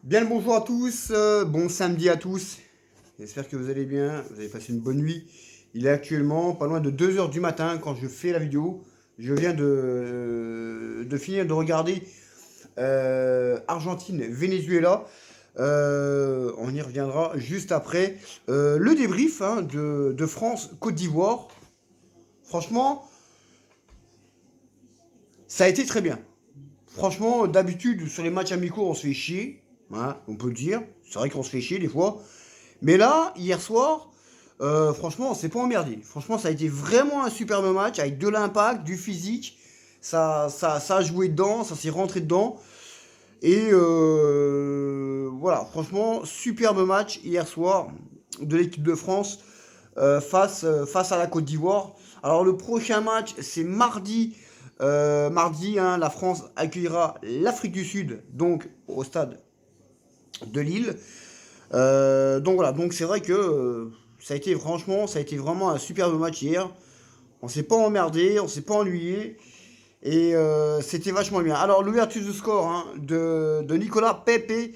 Bien le bonjour à tous, bon samedi à tous. J'espère que vous allez bien, vous avez passé une bonne nuit. Il est actuellement pas loin de 2 heures du matin quand je fais la vidéo. Je viens de finir de regarder Argentine-Venezuela. On y reviendra juste après. Le débrief hein, de France-Côte d'Ivoire. Franchement, ça a été très bien. Franchement, d'habitude, sur les matchs amicaux, on se fait chier. Hein, on peut le dire. C'est vrai qu'on se fait chier des fois. Mais là, hier soir, franchement, on s'est pas emmerdé. Franchement, ça a été vraiment un superbe match avec de l'impact, du physique. Ça a joué dedans, ça s'est rentré dedans. Et voilà, franchement, superbe match hier soir de l'équipe de France face à la Côte d'Ivoire. Alors le prochain match, c'est mardi. Mardi, hein, la France accueillera l'Afrique du Sud, donc au stade de Lille. Donc voilà, donc c'est vrai que ça a été franchement, ça a été vraiment un superbe match hier. On s'est pas emmerdé, on s'est pas ennuyé et c'était vachement bien. Alors l'ouverture du score hein, de Nicolas Pepe,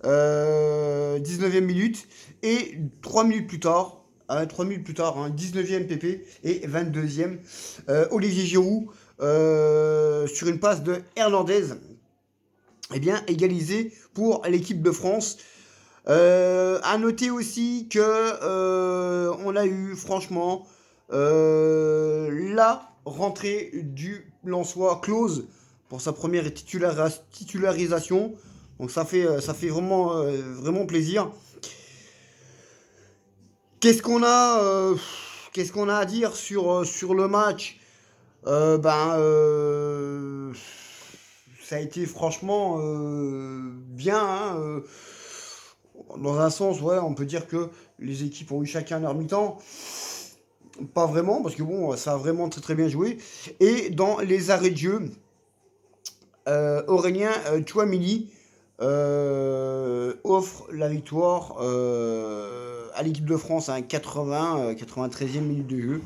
19e minute et 3 minutes plus tard, 3 minutes plus tard, hein, 19e Pepe et 22e Olivier Giroud sur une passe de Hernandez, eh bien égalisé pour l'équipe de France. À noter aussi que on a eu franchement la rentrée du Lensois close pour sa première titularisation. Donc ça fait vraiment, vraiment plaisir. Qu'est-ce qu'on a, qu'est-ce qu'on a à dire sur le match? Ben, ça a été franchement bien. Hein, dans un sens, ouais, on peut dire que les équipes ont eu chacun leur mi-temps. Pas vraiment, parce que bon, ça a vraiment très très bien joué. Et dans les arrêts de jeu, Aurélien Chouamini offre la victoire à l'équipe de France à 93e minute de jeu.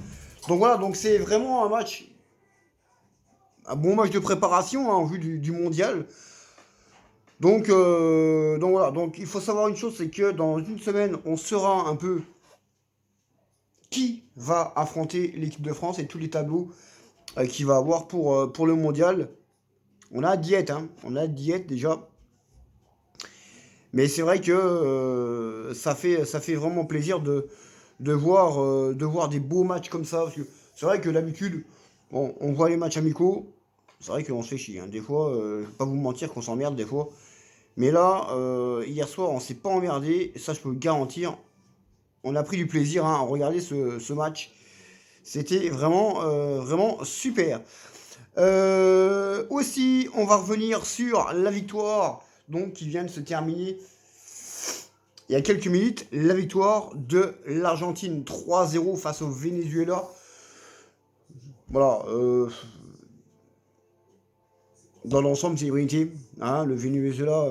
Donc voilà, donc c'est vraiment un bon match de préparation hein, en vue du mondial. Donc voilà, donc il faut savoir une chose, c'est que dans une semaine, on saura un peu qui va affronter l'équipe de France et tous les tableaux qu'il va avoir pour le mondial. On a diète, hein, on a diète déjà. Mais c'est vrai que ça fait vraiment plaisir de voir des beaux matchs comme ça. Parce que c'est vrai que d'habitude, bon, on voit les matchs amicaux. C'est vrai qu'on se fait chier. Hein. Des fois, je vais pas vous mentir qu'on s'emmerde des fois. Mais là, hier soir, on s'est pas emmerdé. Ça, je peux le garantir. On a pris du plaisir hein, à regarder ce match. C'était vraiment, vraiment super. Aussi, on va revenir sur la victoire donc, qui vient de se terminer il y a quelques minutes. La victoire de l'Argentine 3-0 face au Venezuela. Voilà. Dans l'ensemble, c'est une hein, le Venezuela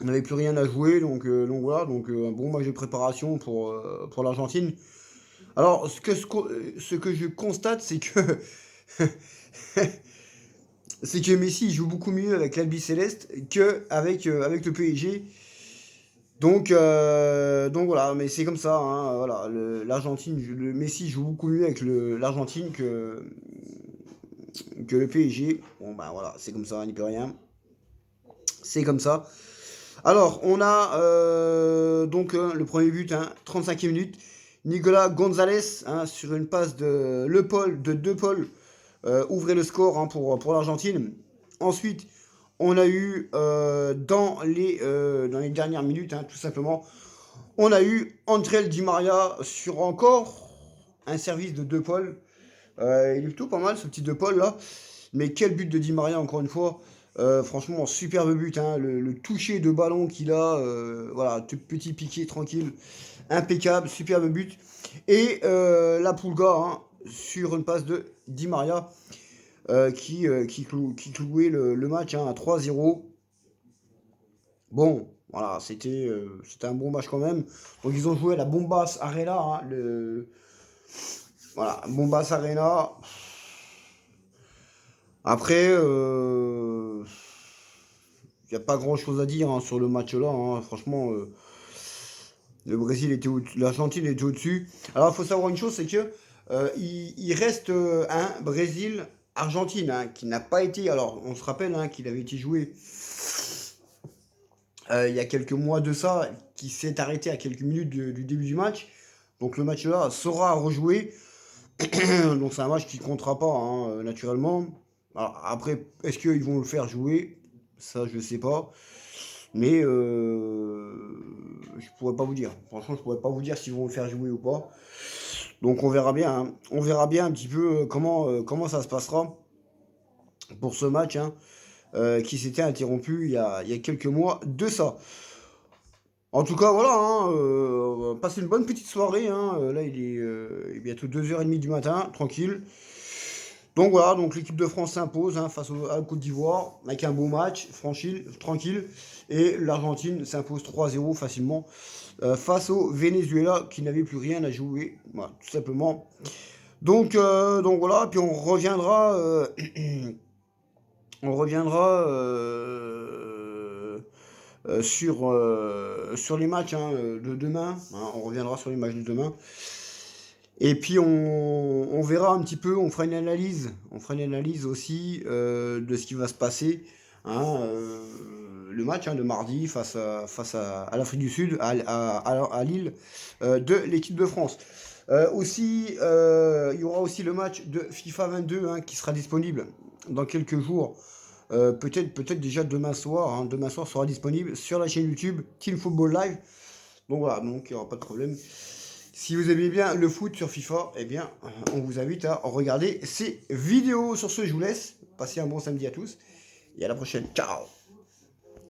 n'avait plus rien à jouer. Donc voilà. Donc un bon match de préparation pour l'Argentine. Alors, ce que je constate, c'est que c'est que Messi joue beaucoup mieux avec l'Albi Céleste qu'avec avec le PSG. Donc voilà, mais c'est comme ça. Hein, voilà, l'Argentine, le Messi joue beaucoup mieux avec l'Argentine que le PSG. Bon bah voilà, c'est comme ça, il n'y peut rien. C'est comme ça. Alors, on a donc le premier but, hein, 35e minute. Nicolas Gonzalez hein, sur une passe de De Paul ouvrait le score hein, pour l'Argentine. Ensuite, on a eu dans les dernières minutes, hein, tout simplement, on a eu André Di Maria sur encore un service de De Paul. Il est plutôt pas mal ce petit De Paul là. Mais quel but de Di Maria encore une fois. Franchement, superbe but. Hein, le toucher de ballon qu'il a. Voilà, tout petit piqué tranquille. Impeccable, superbe but. Et la Pulga hein, sur une passe de Di Maria qui clouait le match hein, à 3-0. Bon, voilà, c'était un bon match quand même. Donc ils ont joué à la Bombas Arena. Hein, voilà, Bombas Arena. Après, il n'y a pas grand chose à dire hein, sur le match là. Hein. Franchement, le Brésil était l'Argentine était au-dessus. Alors, il faut savoir une chose, c'est que il reste un Brésil-Argentine hein, qui n'a pas été. Alors, on se rappelle hein, qu'il avait été joué il y a quelques mois de ça, qui s'est arrêté à quelques minutes du début du match. Donc, le match là sera rejoué. Donc, c'est un match qui comptera pas, hein, naturellement. Alors, après, est-ce qu'ils vont le faire jouer? Ça, je sais pas. Mais je pourrais pas vous dire. Franchement, je pourrais pas vous dire s'ils vont le faire jouer ou pas. Donc on verra bien. Hein. On verra bien un petit peu comment ça se passera pour ce match hein, qui s'était interrompu il y a quelques mois de ça. En tout cas, voilà, hein, passez une bonne petite soirée. Hein. Là, il est bientôt 2h30 du matin, tranquille. Donc voilà, donc l'équipe de France s'impose hein, face à la Côte d'Ivoire avec un beau match, tranquille. Et l'Argentine s'impose 3-0 facilement face au Venezuela qui n'avait plus rien à jouer, voilà, tout simplement. Donc voilà, puis on reviendra, on reviendra sur les matchs hein, de demain. Hein, on reviendra sur les matchs de demain. Et puis on verra un petit peu, on fera une analyse aussi de ce qui va se passer. Hein, le match hein, de mardi face à l'Afrique du Sud, à Lille, de l'équipe de France. Aussi, il y aura aussi le match de FIFA 22 hein, qui sera disponible dans quelques jours. Peut-être déjà demain soir. Hein, demain soir sera disponible sur la chaîne YouTube Team Football Live. Donc voilà, donc il n'y aura pas de problème. Si vous aimez bien le foot sur FIFA, eh bien, on vous invite à regarder ces vidéos. Sur ce, je vous laisse. Passez un bon samedi à tous et à la prochaine. Ciao!